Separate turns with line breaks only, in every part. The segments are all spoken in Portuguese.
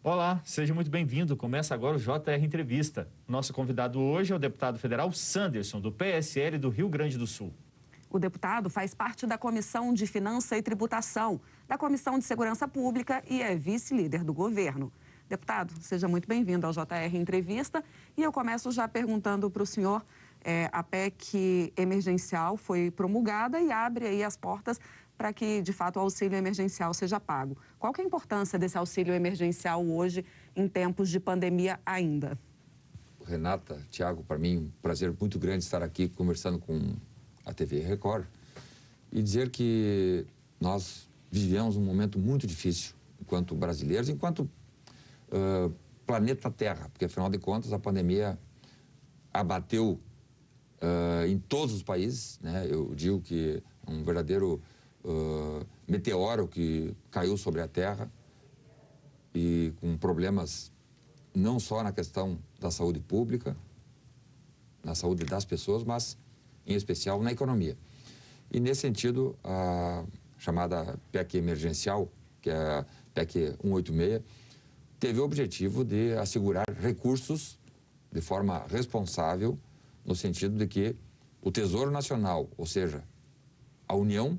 Olá, seja muito bem-vindo. Começa agora o JR Entrevista. Nosso convidado hoje é o deputado federal Sanderson, do PSL do Rio Grande do Sul.
O deputado faz parte da Comissão de Finança e Tributação, da Comissão de Segurança Pública e é vice-líder do governo. Deputado, seja muito bem-vindo ao JR Entrevista. E eu começo já perguntando para o senhor, a PEC emergencial foi promulgada e abre aí as portas para que, de fato, o auxílio emergencial seja pago. Qual que é a importância desse auxílio emergencial hoje, em tempos de pandemia ainda?
Renata, Tiago, para mim, um prazer muito grande estar aqui conversando com a TV Record e dizer que nós vivemos um momento muito difícil enquanto brasileiros, enquanto planeta Terra, porque, afinal de contas, a pandemia abateu em todos os países, né? Eu digo que é um verdadeiro meteoro que caiu sobre a Terra e com problemas não só na questão da saúde pública, na saúde das pessoas, mas em especial na economia. E nesse sentido, a chamada PEC emergencial, que é a PEC 186, teve o objetivo de assegurar recursos de forma responsável, no sentido de que o Tesouro Nacional, ou seja, a União,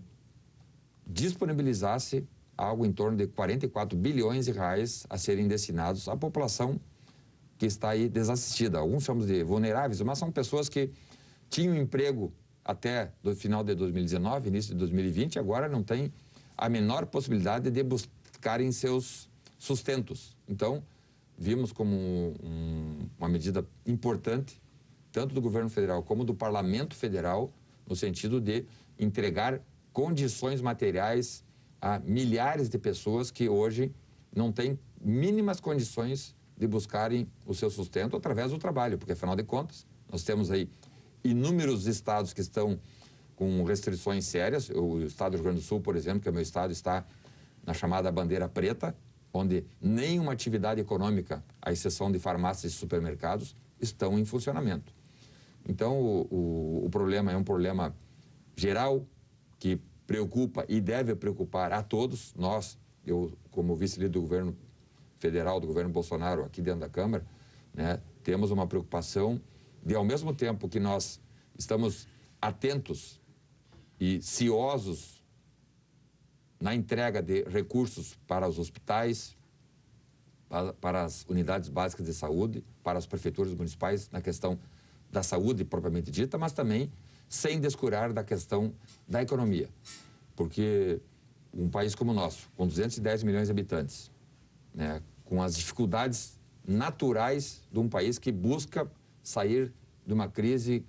disponibilizasse algo em torno de 44 bilhões de reais a serem destinados à população que está aí desassistida. Alguns chamamos de vulneráveis, mas são pessoas que tinham emprego até o final de 2019, início de 2020, agora não têm a menor possibilidade de buscarem seus sustentos. Então, vimos como uma medida importante, tanto do governo federal como do parlamento federal, no sentido de entregar condições materiais a milhares de pessoas que hoje não têm mínimas condições de buscarem o seu sustento através do trabalho, porque, afinal de contas, nós temos aí inúmeros estados que estão com restrições sérias. O estado do Rio Grande do Sul, por exemplo, que é o meu estado, está na chamada bandeira preta, onde nenhuma atividade econômica, à exceção de farmácias e supermercados, estão em funcionamento. Então, o problema é um problema geral, que preocupa e deve preocupar a todos. Nós, eu como vice-líder do governo federal, do governo Bolsonaro, aqui dentro da Câmara, né, temos uma preocupação de, ao mesmo tempo que nós estamos atentos e ciosos na entrega de recursos para os hospitais, para as unidades básicas de saúde, para as prefeituras municipais, na questão da saúde propriamente dita, mas também sem descurar da questão da economia. Porque um país como o nosso, com 210 milhões de habitantes, né, com as dificuldades naturais de um país que busca sair de uma crise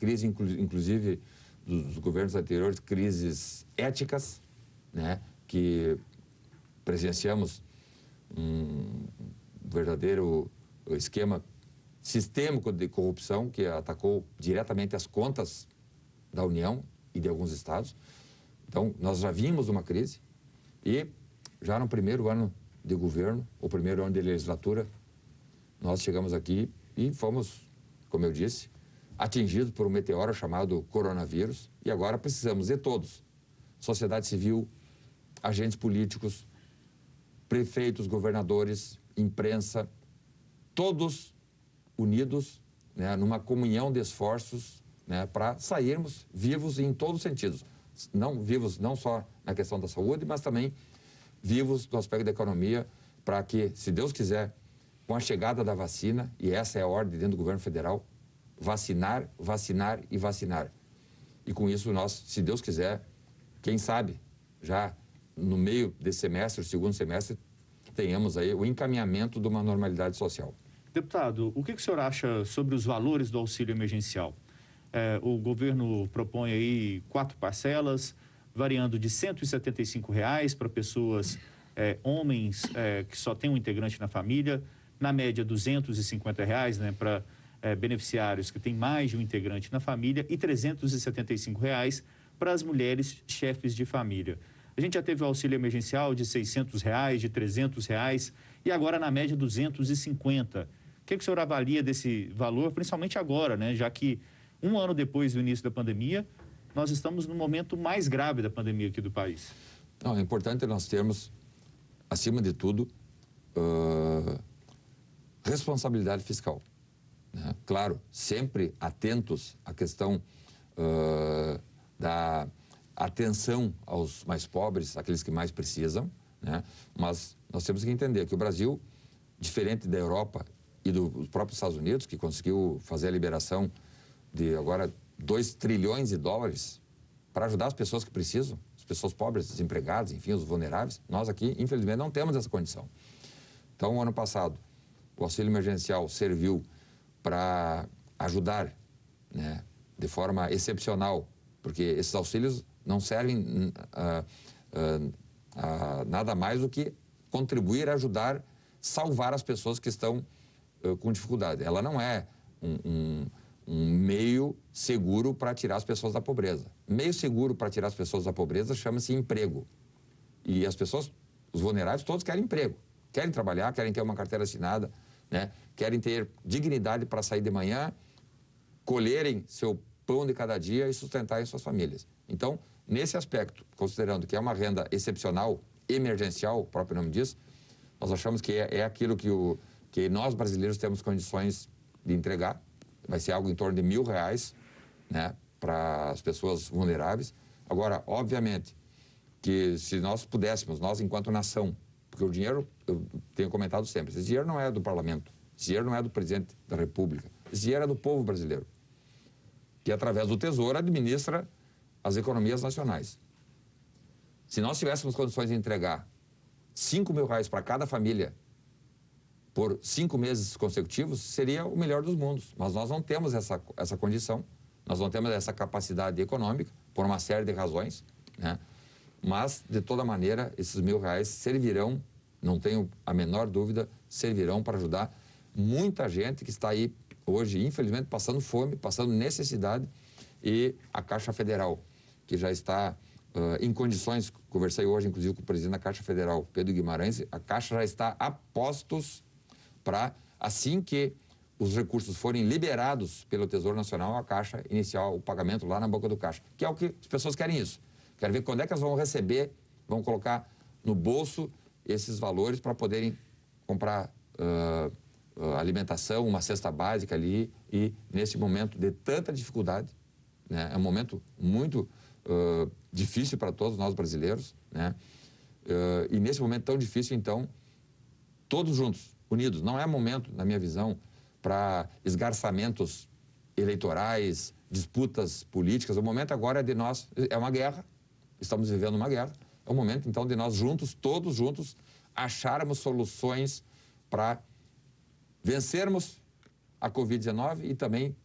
inclusive dos governos anteriores, crises éticas, né, que presenciamos um verdadeiro esquema sistêmico de corrupção que atacou diretamente as contas da União e de alguns estados. Então, nós já vimos uma crise e já no primeiro ano de governo, o primeiro ano de legislatura, nós chegamos aqui e fomos, como eu disse, atingidos por um meteoro chamado coronavírus, e agora precisamos de todos, sociedade civil, agentes políticos, prefeitos, governadores, imprensa, todos unidos, né, numa comunhão de esforços, né, para sairmos vivos em todos os sentidos. Vivos não só na questão da saúde, mas também vivos no aspecto da economia, para que, se Deus quiser, com a chegada da vacina, e essa é a ordem dentro do governo federal, vacinar, vacinar e vacinar. E com isso nós, se Deus quiser, quem sabe, já no meio desse semestre, segundo semestre, tenhamos aí o encaminhamento de uma normalidade social.
Deputado, o que o senhor acha sobre os valores do auxílio emergencial? O governo propõe aí 4 parcelas, variando de R$ 175 para pessoas, homens que só têm um integrante na família, na média R$ 250, né, para beneficiários que têm mais de um integrante na família, e R$ 375 para as mulheres chefes de família. A gente já teve o auxílio emergencial de R$ 600, de R$ 300, e agora na média R$ 250. O que o senhor avalia desse valor, principalmente agora, né, já que um ano depois do início da pandemia, nós estamos no momento mais grave da pandemia aqui do país?
Não, é importante nós termos, acima de tudo, responsabilidade fiscal, né? Claro, sempre atentos à questão da atenção aos mais pobres, aqueles que mais precisam, né? Mas nós temos que entender que o Brasil, diferente da Europa e dos próprios Estados Unidos, que conseguiu fazer a liberação de agora 2 trilhões de dólares para ajudar as pessoas que precisam, as pessoas pobres, desempregadas, enfim, os vulneráveis, nós aqui, infelizmente, não temos essa condição. Então, ano passado, o auxílio emergencial serviu para ajudar, né, de forma excepcional, porque esses auxílios não servem nada mais do que contribuir a ajudar, salvar as pessoas que estão com dificuldade. Ela não é um meio seguro para tirar as pessoas da pobreza. Meio seguro para tirar as pessoas da pobreza chama-se emprego. E as pessoas, os vulneráveis, todos querem emprego. Querem trabalhar, querem ter uma carteira assinada, né? Querem ter dignidade para sair de manhã, colherem seu pão de cada dia e sustentarem suas famílias. Então, nesse aspecto, considerando que é uma renda excepcional, emergencial, o próprio nome diz, nós achamos que é aquilo que nós brasileiros temos condições de entregar. Vai ser algo em torno de R$1.000, né, para as pessoas vulneráveis. Agora, obviamente, que se nós pudéssemos, nós enquanto nação, porque o dinheiro, eu tenho comentado sempre, esse dinheiro não é do parlamento, esse dinheiro não é do presidente da República, esse dinheiro é do povo brasileiro, que através do Tesouro administra as economias nacionais. Se nós tivéssemos condições de entregar R$5.000 para cada família por 5 meses consecutivos, seria o melhor dos mundos. Mas nós não temos essa condição, nós não temos essa capacidade econômica, por uma série de razões, né? Mas, de toda maneira, esses R$1.000 servirão, não tenho a menor dúvida, servirão para ajudar muita gente que está aí hoje, infelizmente, passando fome, passando necessidade, e a Caixa Federal, que já está em condições, conversei hoje, inclusive, com o presidente da Caixa Federal, Pedro Guimarães, a Caixa já está a postos para, assim que os recursos forem liberados pelo Tesouro Nacional, a Caixa iniciar o pagamento lá na boca do caixa, que é o que as pessoas querem isso. Querem ver quando é que elas vão receber, vão colocar no bolso esses valores para poderem comprar alimentação, uma cesta básica ali, e nesse momento de tanta dificuldade, né, é um momento muito difícil para todos nós brasileiros, né, e nesse momento tão difícil, então, todos juntos, unidos, não é momento, na minha visão, para esgarçamentos eleitorais, disputas políticas. O momento agora é de nós, é uma guerra, estamos vivendo uma guerra, é o momento então de nós juntos, todos juntos, acharmos soluções para vencermos a Covid-19 e também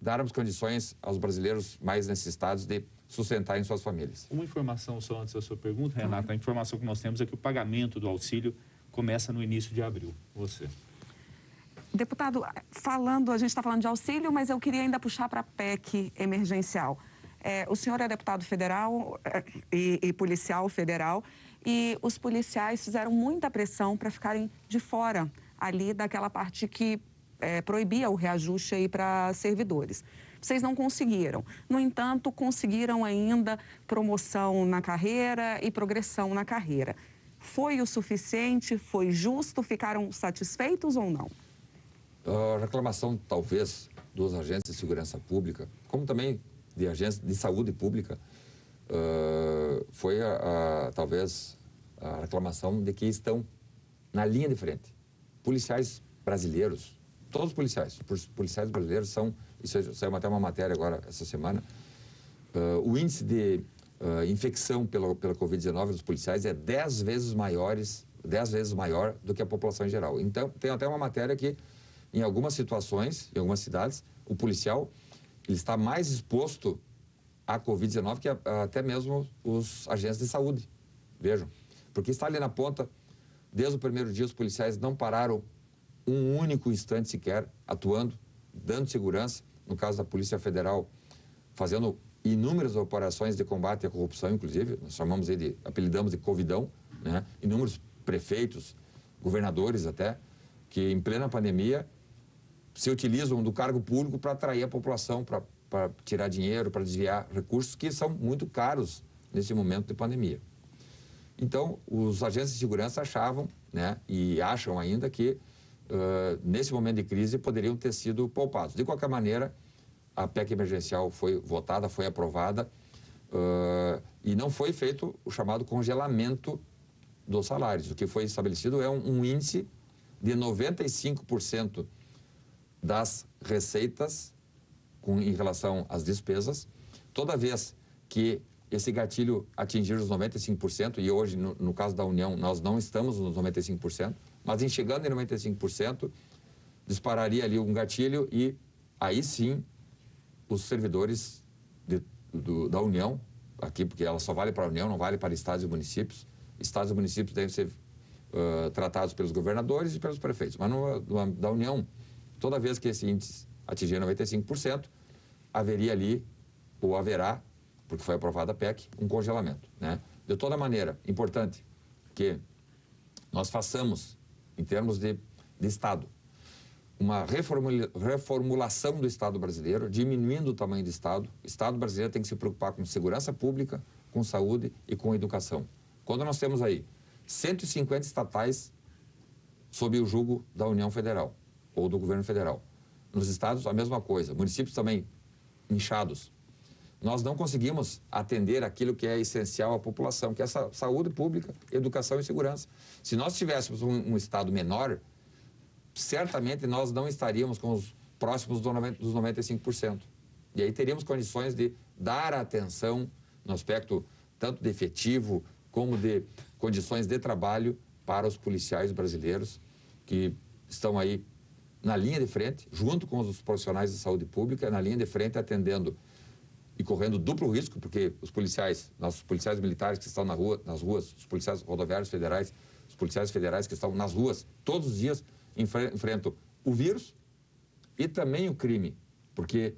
darmos condições aos brasileiros mais necessitados de sustentarem suas famílias.
Uma informação só antes da sua pergunta, Renata, a informação que nós temos é que o pagamento do auxílio começa no início de abril. Você.
Deputado, a gente está falando de auxílio, mas eu queria ainda puxar para a PEC emergencial. O senhor é deputado federal e policial federal, e os policiais fizeram muita pressão para ficarem de fora ali daquela parte que proibia o reajuste aí para servidores. Vocês não conseguiram. No entanto, conseguiram ainda promoção na carreira e progressão na carreira. Foi o suficiente? Foi justo? Ficaram satisfeitos ou não?
A reclamação, talvez, dos agentes de segurança pública, como também de agentes de saúde pública, foi, talvez, a reclamação de que estão na linha de frente. Policiais brasileiros, todos os policiais brasileiros são, isso saiu até uma matéria agora, essa semana, o índice de infecção pela Covid-19 dos policiais é 10 vezes maior do que a população em geral. Então, tem até uma matéria que, em algumas situações, em algumas cidades, o policial ele está mais exposto à Covid-19 que até mesmo os agentes de saúde. Vejam, porque está ali na ponta, desde o primeiro dia os policiais não pararam um único instante sequer atuando, dando segurança, no caso da Polícia Federal, fazendo inúmeras operações de combate à corrupção, inclusive, nós apelidamos de Covidão, né? Inúmeros prefeitos, governadores até, que em plena pandemia se utilizam do cargo público para atrair a população, para tirar dinheiro, para desviar recursos que são muito caros nesse momento de pandemia. Então, os agentes de segurança achavam, né, e acham ainda que nesse momento de crise, poderiam ter sido poupados. De qualquer maneira, a PEC emergencial foi votada, foi aprovada, e não foi feito o chamado congelamento dos salários. O que foi estabelecido é um índice de 95% das receitas em relação às despesas. Toda vez que esse gatilho atingir os 95%, e hoje, no caso da União, nós não estamos nos 95%, mas em chegando em 95%, dispararia ali um gatilho e aí sim os servidores da União, aqui porque ela só vale para a União, não vale para estados e municípios. Estados e municípios devem ser tratados pelos governadores e pelos prefeitos. Mas da União, toda vez que esse índice atingir 95%, haveria ali, ou haverá, porque foi aprovada a PEC, um congelamento, né? De toda maneira, importante que nós façamos, em termos de Estado, uma reformulação do Estado brasileiro, diminuindo o tamanho do Estado. O Estado brasileiro tem que se preocupar com segurança pública, com saúde e com educação. Quando nós temos aí 150 estatais sob o jugo da União Federal ou do governo federal. Nos estados, a mesma coisa. Municípios também inchados. Nós não conseguimos atender aquilo que é essencial à população, que é a saúde pública, educação e segurança. Se nós tivéssemos um estado menor, certamente nós não estaríamos com os próximos dos 95%. E aí teríamos condições de dar atenção no aspecto tanto de efetivo como de condições de trabalho para os policiais brasileiros que estão aí na linha de frente, junto com os profissionais de saúde pública, na linha de frente atendendo e correndo duplo risco, porque os policiais, nossos policiais militares que estão nas ruas, os policiais rodoviários federais, os policiais federais que estão nas ruas, todos os dias enfrentam o vírus e também o crime, porque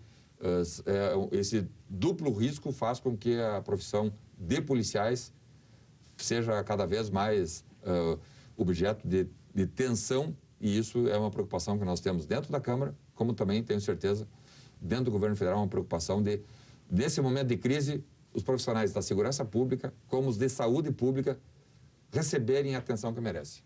esse duplo risco faz com que a profissão de policiais seja cada vez mais objeto de tensão, e isso é uma preocupação que nós temos dentro da Câmara, como também, tenho certeza, dentro do governo federal, uma preocupação nesse momento de crise, os profissionais da segurança pública, como os de saúde pública, receberem a atenção que merecem.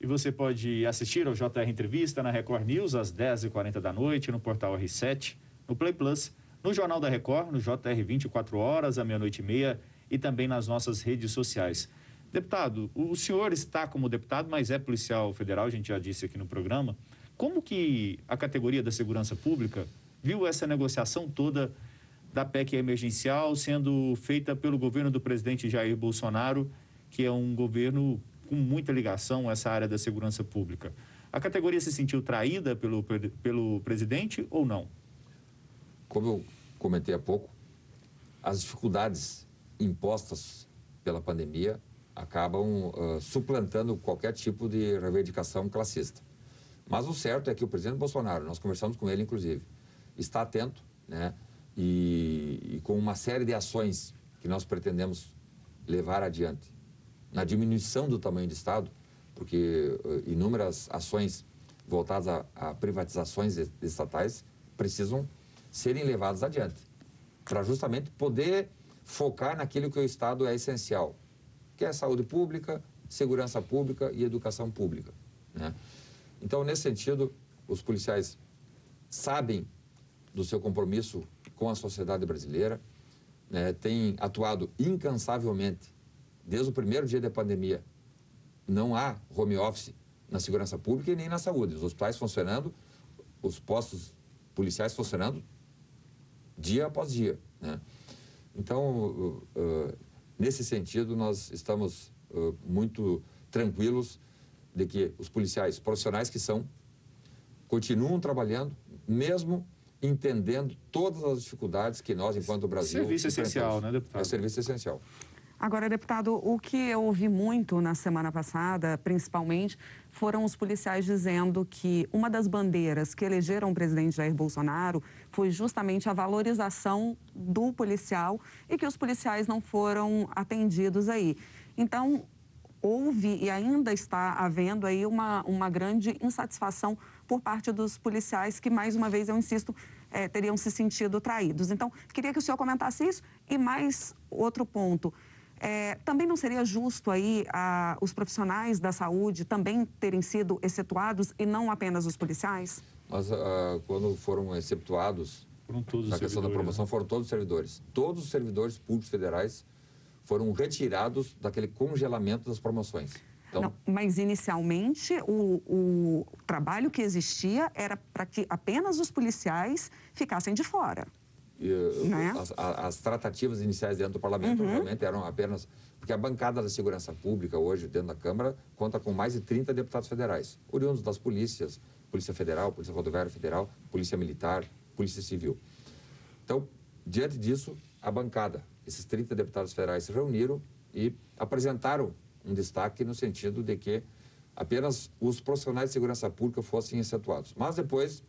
E você pode assistir ao JR Entrevista na Record News às 10h40 da noite, no portal R7, no Play Plus, no Jornal da Record, no JR 24 horas, à meia-noite e meia, e também nas nossas redes sociais. Deputado, o senhor está como deputado, mas é policial federal, a gente já disse aqui no programa. Como que a categoria da segurança pública viu essa negociação toda da PEC emergencial sendo feita pelo governo do presidente Jair Bolsonaro, que é um governo com muita ligação a essa área da segurança pública? A categoria se sentiu traída pelo presidente ou não?
Como eu comentei há pouco, as dificuldades impostas pela pandemia acabam suplantando qualquer tipo de reivindicação classista. Mas o certo é que o presidente Bolsonaro, nós conversamos com ele inclusive, está atento, né? E com uma série de ações que nós pretendemos levar adiante na diminuição do tamanho do Estado, porque inúmeras ações voltadas a privatizações estatais precisam serem levadas adiante, para justamente poder focar naquilo que o Estado é essencial, que é saúde pública, segurança pública e educação pública, né? Então, nesse sentido, os policiais sabem do seu compromisso com a sociedade brasileira, né? Têm atuado incansavelmente desde o primeiro dia da pandemia. Não há home office na segurança pública e nem na saúde. Os hospitais funcionando, os postos policiais funcionando dia após dia, né? Então, nesse sentido, nós estamos muito tranquilos de que os policiais profissionais que são, continuam trabalhando, mesmo entendendo todas as dificuldades que nós, enquanto Brasil...
Serviço essencial, né, deputado?
É serviço essencial.
Agora, deputado, o que eu ouvi muito na semana passada, principalmente, foram os policiais dizendo que uma das bandeiras que elegeram o presidente Jair Bolsonaro foi justamente a valorização do policial e que os policiais não foram atendidos aí. Então, houve e ainda está havendo aí uma grande insatisfação por parte dos policiais que, mais uma vez, eu insisto, teriam se sentido traídos. Então, queria que o senhor comentasse isso. E mais outro ponto. Também não seria justo aí os profissionais da saúde também terem sido excetuados e não apenas os policiais?
Mas quando foram excetuados na questão da promoção, foram todos os servidores. Todos os servidores públicos federais foram retirados daquele congelamento das promoções. Então,
não, mas inicialmente o trabalho que existia era para que apenas os policiais ficassem de fora. Né?
As tratativas iniciais dentro do parlamento realmente eram apenas... Porque a bancada da segurança pública hoje, dentro da Câmara, conta com mais de 30 deputados federais, oriundos das polícias, Polícia Federal, Polícia Rodoviária Federal, Polícia Militar, Polícia Civil. Então, diante disso, a bancada, esses 30 deputados federais se reuniram e apresentaram um destaque no sentido de que apenas os profissionais de segurança pública fossem excetuados. Mas depois,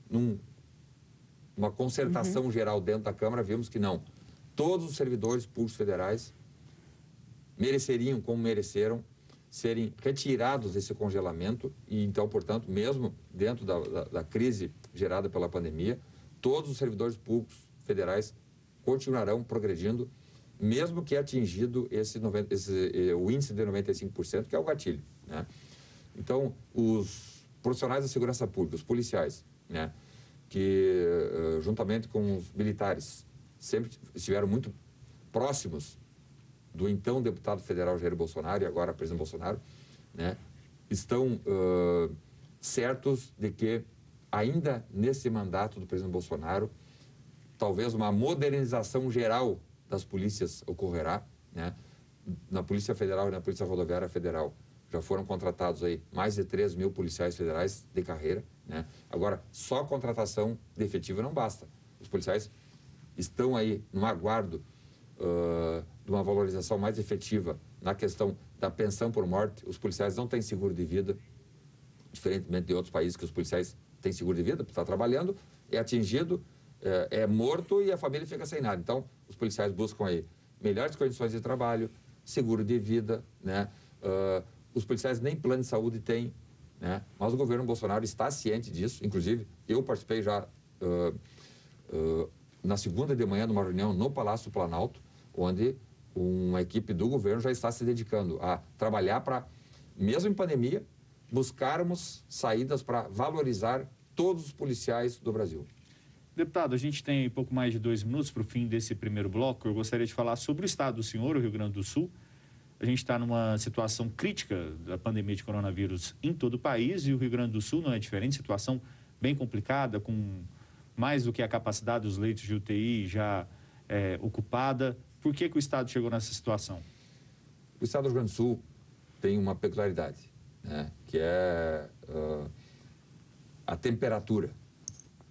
numa concertação geral dentro da Câmara, vimos que não. Todos os servidores públicos federais mereceriam, como mereceram, serem retirados desse congelamento e, então, portanto, mesmo dentro da crise gerada pela pandemia, todos os servidores públicos federais continuarão progredindo, mesmo que atingido o índice de 95%, que é o gatilho, né? Então, os profissionais da segurança pública, os policiais, né, que, juntamente com os militares, sempre estiveram muito próximos do então deputado federal Jair Bolsonaro e agora presidente Bolsonaro, né, estão certos de que ainda nesse mandato do presidente Bolsonaro, talvez uma modernização geral das polícias ocorrerá, né? Na Polícia Federal e na Polícia Rodoviária Federal já foram contratados aí mais de 3 mil policiais federais de carreira, né? Agora, só a contratação de efetivo não basta. Os policiais estão aí no aguardo de uma valorização mais efetiva na questão da pensão por morte. Os policiais não têm seguro de vida, diferentemente de outros países que os policiais têm seguro de vida, está trabalhando, é atingido, é morto e a família fica sem nada. Então, os policiais buscam aí melhores condições de trabalho, seguro de vida, né? Os policiais nem plano de saúde têm, né? Mas o governo Bolsonaro está ciente disso. Inclusive, eu participei já na segunda de manhã de uma reunião no Palácio do Planalto, onde uma equipe do governo já está se dedicando a trabalhar para, mesmo em pandemia, buscarmos saídas para valorizar todos os policiais do Brasil.
Deputado, a gente tem pouco mais de 2 minutos para o fim desse primeiro bloco. Eu gostaria de falar sobre o estado do senhor, o Rio Grande do Sul. A gente está numa situação crítica da pandemia de coronavírus em todo o país e o Rio Grande do Sul não é diferente, situação bem complicada, com mais do que a capacidade dos leitos de UTI já ocupada. Por que o estado chegou nessa situação?
O estado do Rio Grande do Sul tem uma peculiaridade, né, que é a temperatura.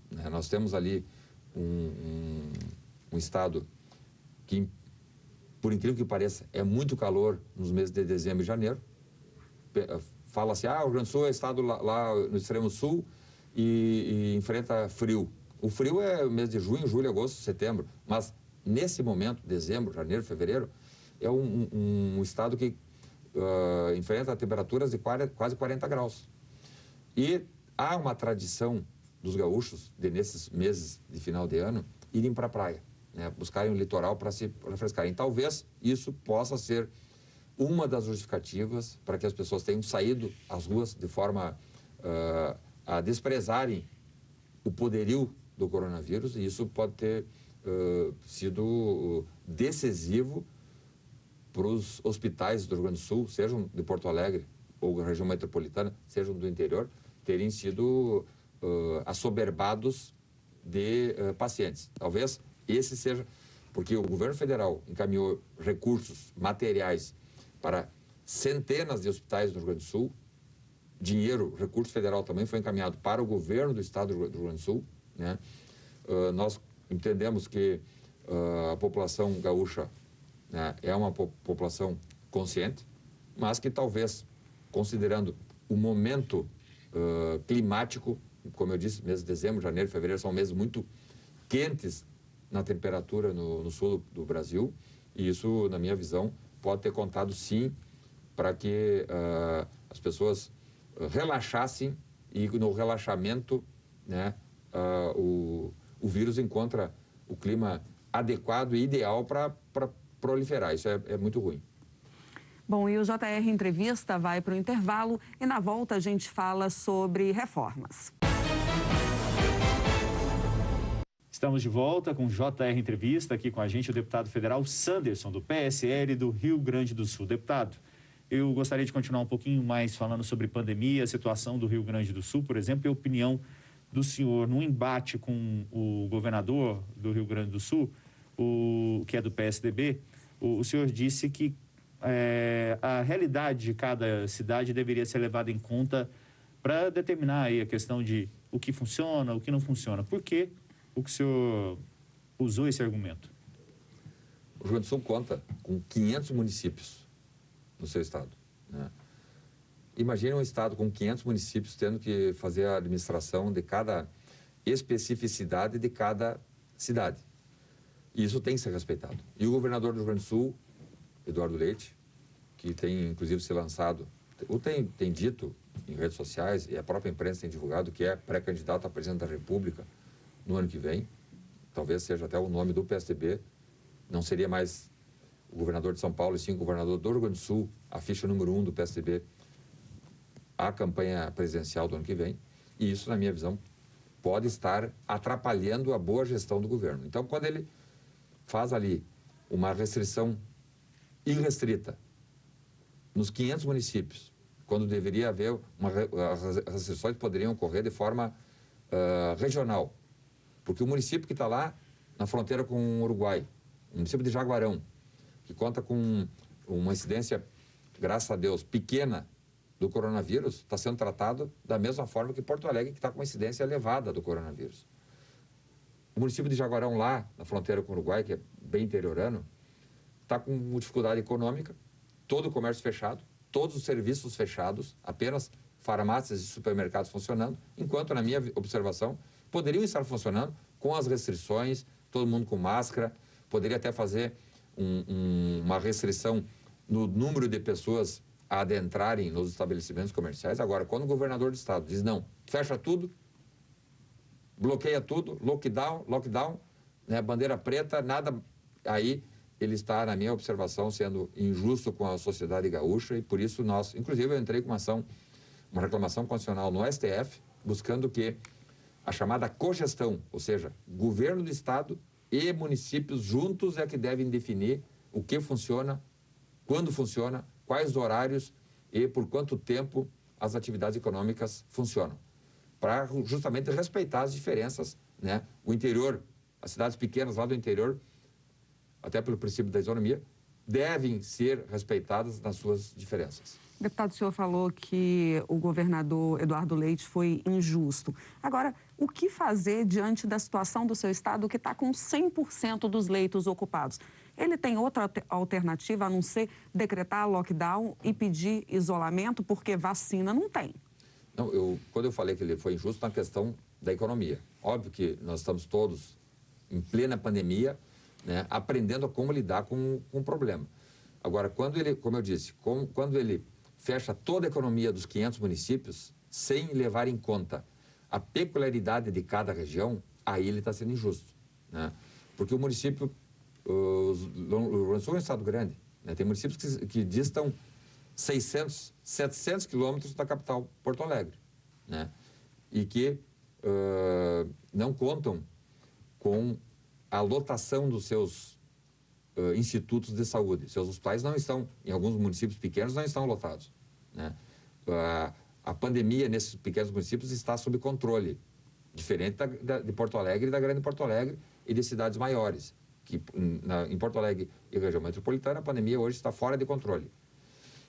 Né? Nós temos ali um estado que, por incrível que pareça, é muito calor nos meses de dezembro e janeiro. Fala-se, o Rio Grande do Sul é estado lá no extremo sul e enfrenta frio. O frio é o mês de junho, julho, agosto, setembro, mas nesse momento, dezembro, janeiro, fevereiro, é um estado que enfrenta temperaturas de quase 40 graus. E há uma tradição dos gaúchos, nesses meses de final de ano, irem para a praia, né? Buscarem um litoral para se refrescarem. Talvez isso possa ser uma das justificativas para que as pessoas tenham saído às ruas de forma a desprezarem o poderio do coronavírus, e isso pode ter sido decisivo para os hospitais do Rio Grande do Sul, sejam de Porto Alegre ou da região metropolitana, sejam do interior, terem sido assoberbados de pacientes. Talvez esse seja, porque o governo federal encaminhou recursos materiais para centenas de hospitais do Rio Grande do Sul, dinheiro, recurso federal também foi encaminhado para o governo do estado do Rio Grande do Sul, né? Nós entendemos que a população gaúcha, né, é uma população consciente, mas que talvez, considerando o momento climático, como eu disse, meses de dezembro, janeiro, fevereiro são meses muito quentes na temperatura no sul do Brasil, e isso, na minha visão, pode ter contado sim para que as pessoas relaxassem, e no relaxamento, né, o vírus encontra o clima adequado e ideal para proliferar. Isso é muito ruim.
Bom, e o JR Entrevista vai para o intervalo e na volta a gente fala sobre reformas.
Estamos de volta com o JR Entrevista, aqui com a gente o deputado federal Sanderson, do PSL do Rio Grande do Sul. Deputado, eu gostaria de continuar um pouquinho mais falando sobre pandemia, a situação do Rio Grande do Sul, por exemplo, e a opinião do senhor num embate com o governador do Rio Grande do Sul, que é do PSDB. O senhor disse que a realidade de cada cidade deveria ser levada em conta para determinar aí a questão de o que funciona, o que não funciona. Por que o senhor usou esse argumento?
O Rio Grande do Sul conta com 500 municípios no seu estado, né? Imagine um estado com 500 municípios tendo que fazer a administração de cada especificidade de cada cidade. E isso tem que ser respeitado. E o governador do Rio Grande do Sul, Eduardo Leite, que tem inclusive se lançado, ou tem dito em redes sociais, e a própria imprensa tem divulgado, que é pré-candidato a presidente da República no ano que vem, talvez seja até o nome do PSDB, não seria mais o governador de São Paulo, e sim o governador do Rio Grande do Sul, a ficha número 1 do PSDB, a campanha presidencial do ano que vem, e isso, na minha visão, pode estar atrapalhando a boa gestão do governo. Então, quando ele faz ali uma restrição irrestrita nos 500 municípios, quando deveria haver as restrições poderiam ocorrer de forma regional, porque o município que está lá na fronteira com o Uruguai, o município de Jaguarão, que conta com uma incidência, graças a Deus, pequena do coronavírus, está sendo tratado da mesma forma que Porto Alegre, que está com uma incidência elevada do coronavírus. O município de Jaguarão, lá na fronteira com o Uruguai, que é bem interiorano, está com dificuldade econômica, todo o comércio fechado, todos os serviços fechados, apenas farmácias e supermercados funcionando, enquanto, na minha observação, poderiam estar funcionando com as restrições, todo mundo com máscara, poderia até fazer uma restrição no número de pessoas a adentrarem nos estabelecimentos comerciais. Agora, quando o governador do estado diz não, fecha tudo, bloqueia tudo, lockdown, né, bandeira preta, nada, aí ele está, na minha observação, sendo injusto com a sociedade gaúcha, e por isso nós, inclusive eu entrei com uma reclamação constitucional no STF, buscando que a chamada cogestão, ou seja, governo do estado e municípios juntos é que devem definir o que funciona, quando funciona, quais horários e por quanto tempo as atividades econômicas funcionam, para justamente respeitar as diferenças, né? O interior, as cidades pequenas lá do interior, até pelo princípio da isonomia, devem ser respeitadas nas suas diferenças.
Deputado, o senhor falou que o governador Eduardo Leite foi injusto. Agora, o que fazer diante da situação do seu estado que está com 100% dos leitos ocupados? Ele tem outra alternativa a não ser decretar lockdown e pedir isolamento, porque vacina não tem?
Não, quando eu falei que ele foi injusto na questão da economia, óbvio que nós estamos todos em plena pandemia, né, aprendendo a como lidar com o problema. Agora, quando ele, como eu disse, quando ele fecha toda a economia dos 500 municípios, sem levar em conta a peculiaridade de cada região, aí ele está sendo injusto, né? Porque o município, o Rio Grande do Sul é um estado grande, né? Tem municípios que distam 600, 700 quilômetros da capital, Porto Alegre, né? E que não contam com a lotação dos seus institutos de saúde. Seus hospitais não estão, em alguns municípios pequenos, não estão lotados, né? A pandemia nesses pequenos municípios está sob controle, diferente de Porto Alegre e da Grande Porto Alegre e de cidades maiores, que em Porto Alegre e região metropolitana a pandemia hoje está fora de controle.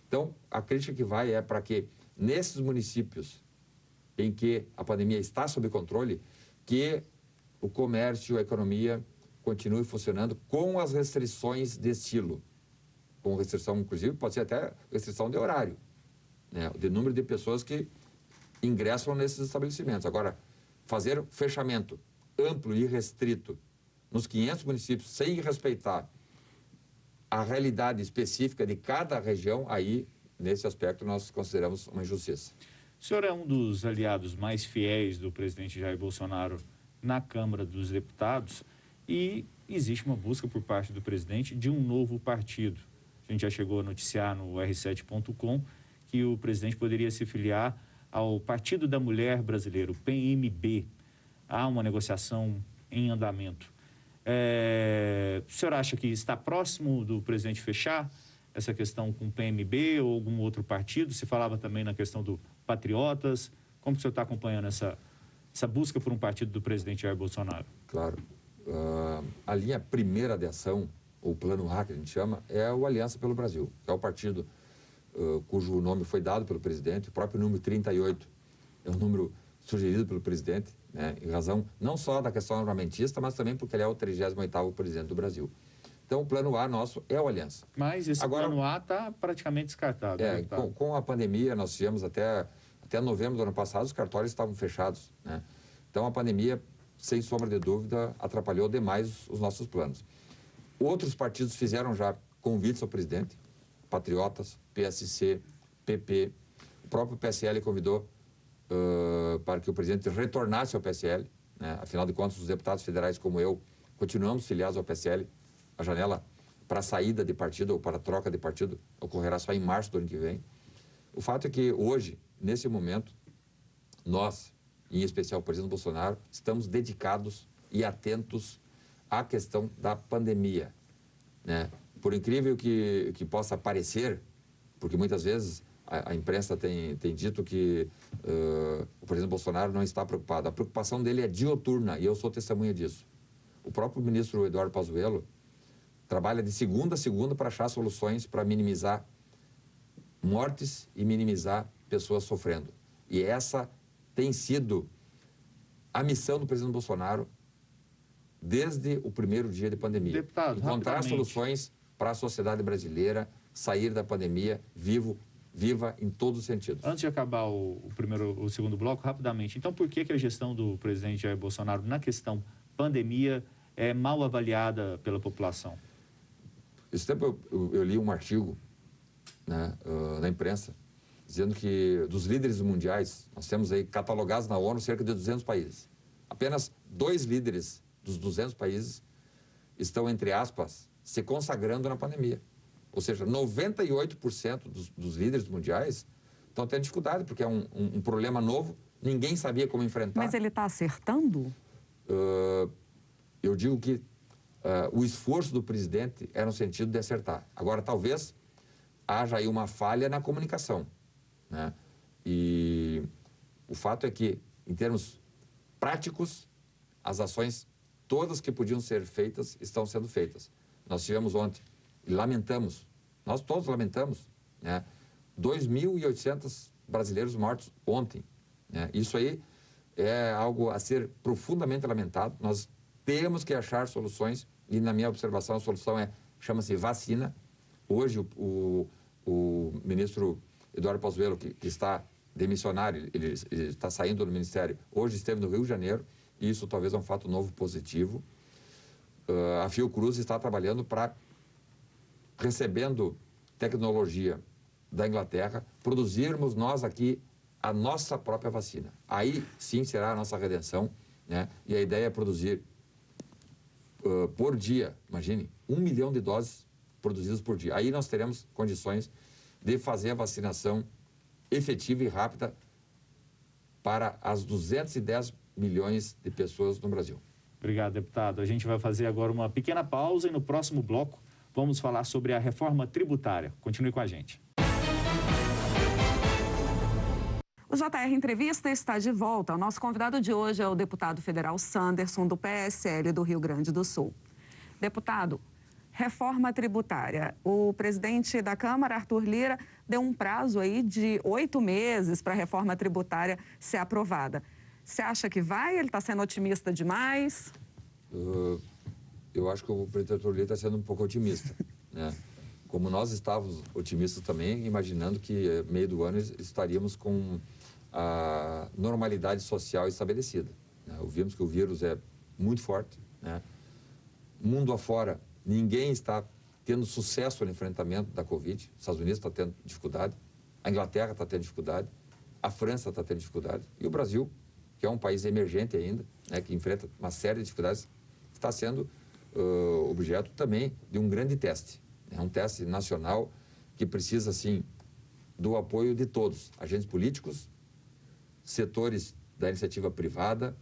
Então, a crítica que vai é para que nesses municípios em que a pandemia está sob controle, que o comércio, a economia continue funcionando com as restrições de estilo. Com restrição, inclusive, pode ser até restrição de horário, né? De número de pessoas que ingressam nesses estabelecimentos. Agora, fazer fechamento amplo e restrito nos 500 municípios, sem respeitar a realidade específica de cada região, aí, nesse aspecto, nós consideramos uma injustiça.
O senhor é um dos aliados mais fiéis do presidente Jair Bolsonaro na Câmara dos Deputados e existe uma busca por parte do presidente de um novo partido. A gente já chegou a noticiar no r7.com que o presidente poderia se filiar ao Partido da Mulher Brasileiro, o PMB. Há uma negociação em andamento. O senhor acha que está próximo do presidente fechar essa questão com o PMB ou algum outro partido? Se falava também na questão do Patriotas. Como que o senhor está acompanhando essa busca por um partido do presidente Jair Bolsonaro?
Claro. A linha primeira de ação, ou plano A, que a gente chama, é o Aliança pelo Brasil, que é o partido cujo nome foi dado pelo presidente. O próprio número 38 é um número sugerido pelo presidente, né, em razão não só da questão armamentista, mas também porque ele é o 38º presidente do Brasil. Então, o plano A nosso é o Aliança.
Mas esse plano A está praticamente descartado.
Com a pandemia, nós tivemos até novembro do ano passado, os cartórios estavam fechados, né? Então, a pandemia, sem sombra de dúvida, atrapalhou demais os nossos planos. Outros partidos fizeram já convites ao presidente, Patriotas, PSC, PP. O próprio PSL convidou para que o presidente retornasse ao PSL, né? Afinal de contas, os deputados federais como eu continuamos filiados ao PSL. A janela para saída de partido ou para troca de partido ocorrerá só em março do ano que vem. O fato é que hoje, nesse momento, nós, em especial o presidente Bolsonaro, estamos dedicados e atentos à questão da pandemia, né? Por incrível que possa parecer, porque muitas vezes a imprensa tem dito que o presidente Bolsonaro não está preocupado. A preocupação dele é dioturna e eu sou testemunha disso. O próprio ministro Eduardo Pazuello trabalha de segunda a segunda para achar soluções para minimizar mortes e minimizar pessoas sofrendo. E essa tem sido a missão do presidente Bolsonaro desde o primeiro dia de pandemia.
Deputado,
encontrar soluções para a sociedade brasileira sair da pandemia viva em todos os sentidos.
Antes de acabar o segundo bloco, rapidamente. Então, por que a gestão do presidente Jair Bolsonaro na questão pandemia é mal avaliada pela população?
Esse tempo eu li um artigo, né, na imprensa, dizendo que dos líderes mundiais, nós temos aí catalogados na ONU cerca de 200 países. Apenas 2 líderes dos 200 países estão, entre aspas, se consagrando na pandemia. Ou seja, 98% dos líderes mundiais estão tendo dificuldade, porque é um problema novo, ninguém sabia como enfrentar.
Mas ele está acertando?
Eu digo que o esforço do presidente é no sentido de acertar. Agora, talvez haja aí uma falha na comunicação, né? E o fato é que, em termos práticos, as ações todas que podiam ser feitas estão sendo feitas. Nós tivemos ontem, e lamentamos, nós todos lamentamos, né, 2.800 brasileiros mortos ontem, né? Isso aí é algo a ser profundamente lamentado. Nós temos que achar soluções e, na minha observação, a solução chama-se vacina. Hoje, o ministro Eduardo Pazuello, que está demissionário, ele está saindo do ministério, hoje esteve no Rio de Janeiro, e isso talvez é um fato novo positivo. A Fiocruz está trabalhando para, recebendo tecnologia da Inglaterra, produzirmos nós aqui a nossa própria vacina. Aí sim será a nossa redenção, né? E a ideia é produzir por dia, imagine, 1 milhão de doses produzidas por dia. Aí nós teremos condições de fazer a vacinação efetiva e rápida para as 210 milhões de pessoas no Brasil.
Obrigado, deputado. A gente vai fazer agora uma pequena pausa e no próximo bloco vamos falar sobre a reforma tributária. Continue com a gente.
O JR Entrevista está de volta. O nosso convidado de hoje é o deputado federal Sanderson, do PSL do Rio Grande do Sul. Deputado, reforma tributária. O presidente da Câmara, Arthur Lira, deu um prazo aí de 8 meses para a reforma tributária ser aprovada. Você acha que vai? Ele está sendo otimista demais?
Eu acho que o presidente Arthur Lira está sendo um pouco otimista, né? Como nós estávamos otimistas também, imaginando que meio do ano estaríamos com a normalidade social estabelecida, né? Ouvimos que o vírus é muito forte, né? Mundo afora, ninguém está tendo sucesso no enfrentamento da Covid. Os Estados Unidos está tendo dificuldade, a Inglaterra está tendo dificuldade, a França está tendo dificuldade, e o Brasil, que é um país emergente ainda, né, que enfrenta uma série de dificuldades, está sendo objeto também de um grande teste. É um teste nacional que precisa, sim, do apoio de todos, agentes políticos, setores da iniciativa privada,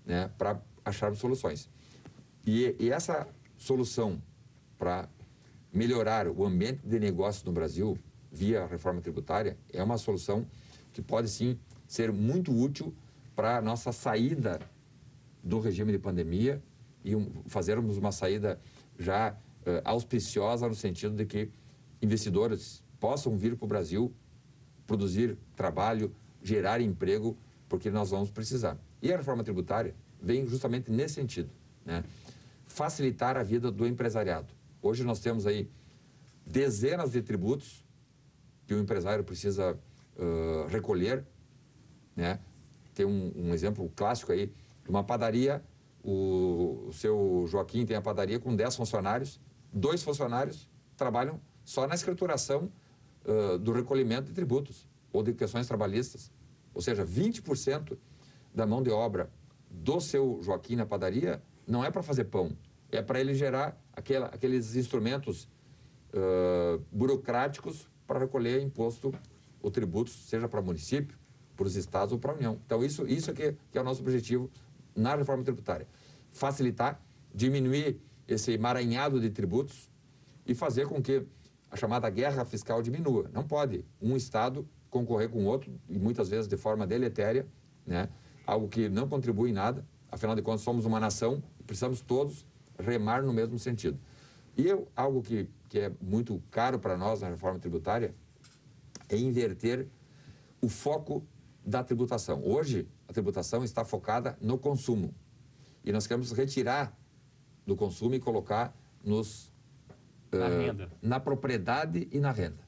né, para acharmos soluções. E essa solução para melhorar o ambiente de negócios no Brasil, via reforma tributária, é uma solução que pode, sim, ser muito útil para a nossa saída do regime de pandemia e fazermos uma saída já auspiciosa no sentido de que investidores possam vir para o Brasil, produzir trabalho, gerar emprego, porque nós vamos precisar. E a reforma tributária vem justamente nesse sentido, né? Facilitar a vida do empresariado. Hoje nós temos aí dezenas de tributos que o empresário precisa recolher, né? Tem um exemplo clássico aí de uma padaria. O seu Joaquim tem a padaria com 10 funcionários, 2 funcionários trabalham só na escrituração do recolhimento de tributos ou de questões trabalhistas. Ou seja, 20% da mão de obra do seu Joaquim na padaria não é para fazer pão, é para ele gerar aqueles instrumentos burocráticos para recolher imposto ou tributos, seja para o município, para os estados ou para a União. Então, isso que é o nosso objetivo na reforma tributária. Facilitar, diminuir esse emaranhado de tributos e fazer com que a chamada guerra fiscal diminua. Não pode um estado concorrer com outro, e muitas vezes de forma deletéria, né? Algo que não contribui em nada. Afinal de contas, somos uma nação e precisamos todos remar no mesmo sentido. E algo que é muito caro para nós na reforma tributária é inverter o foco da tributação. Hoje, a tributação está focada no consumo. E nós queremos retirar do consumo e colocar
na renda.
Na propriedade e na renda.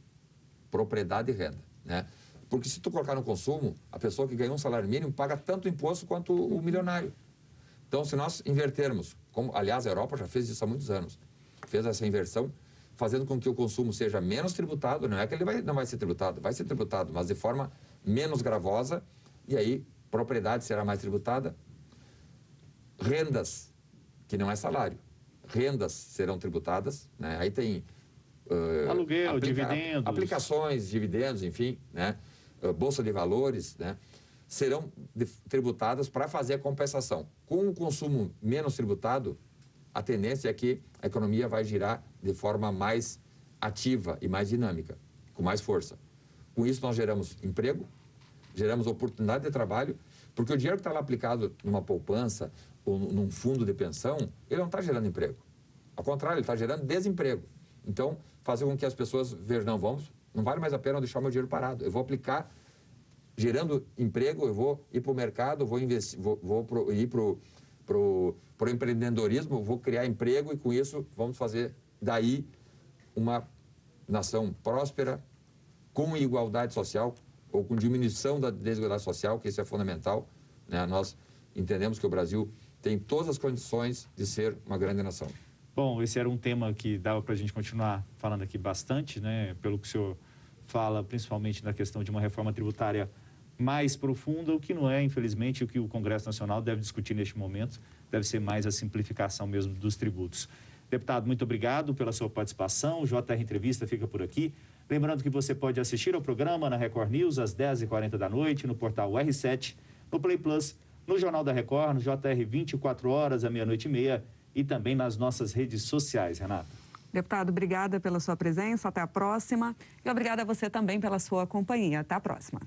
Propriedade e renda, né? Porque se tu colocar no consumo, a pessoa que ganha um salário mínimo paga tanto imposto quanto o milionário. Então, se nós invertermos, como, aliás, a Europa já fez isso há muitos anos, fez essa inversão, fazendo com que o consumo seja menos tributado, não é que ele não vai ser tributado, vai ser tributado, mas de forma menos gravosa, e aí propriedade será mais tributada, rendas, que não é salário, rendas serão tributadas, né? Aí tem
aluguel, dividendos,
aplicações, dividendos, enfim, né? Bolsa de valores, né? Serão tributadas para fazer a compensação. Com o consumo menos tributado, a tendência é que a economia vai girar de forma mais ativa e mais dinâmica, com mais força. Com isso, nós geramos emprego, geramos oportunidade de trabalho, porque o dinheiro que está lá aplicado numa poupança ou num fundo de pensão, ele não está gerando emprego. Ao contrário, ele está gerando desemprego. Então, fazer com que as pessoas vejam, não vale mais a pena eu deixar meu dinheiro parado. Eu vou aplicar, gerando emprego, eu vou ir para o mercado, vou investir, vou ir para o empreendedorismo, vou criar emprego e com isso vamos fazer daí uma nação próspera, com igualdade social ou com diminuição da desigualdade social, que isso é fundamental, né? Nós entendemos que o Brasil tem todas as condições de ser uma grande nação.
Bom, esse era um tema que dava para a gente continuar falando aqui bastante, né? Pelo que o senhor fala, principalmente na questão de uma reforma tributária mais profunda, o que não é, infelizmente, o que o Congresso Nacional deve discutir neste momento, deve ser mais a simplificação mesmo dos tributos. Deputado, muito obrigado pela sua participação. O JR Entrevista fica por aqui. Lembrando que você pode assistir ao programa na Record News às 10h40 da noite, no portal R7, no Play Plus, no Jornal da Record, no JR 24 horas, à meia-noite e meia, e também nas nossas redes sociais, Renata.
Deputado, obrigada pela sua presença. Até a próxima. E obrigada a você também pela sua companhia. Até a próxima.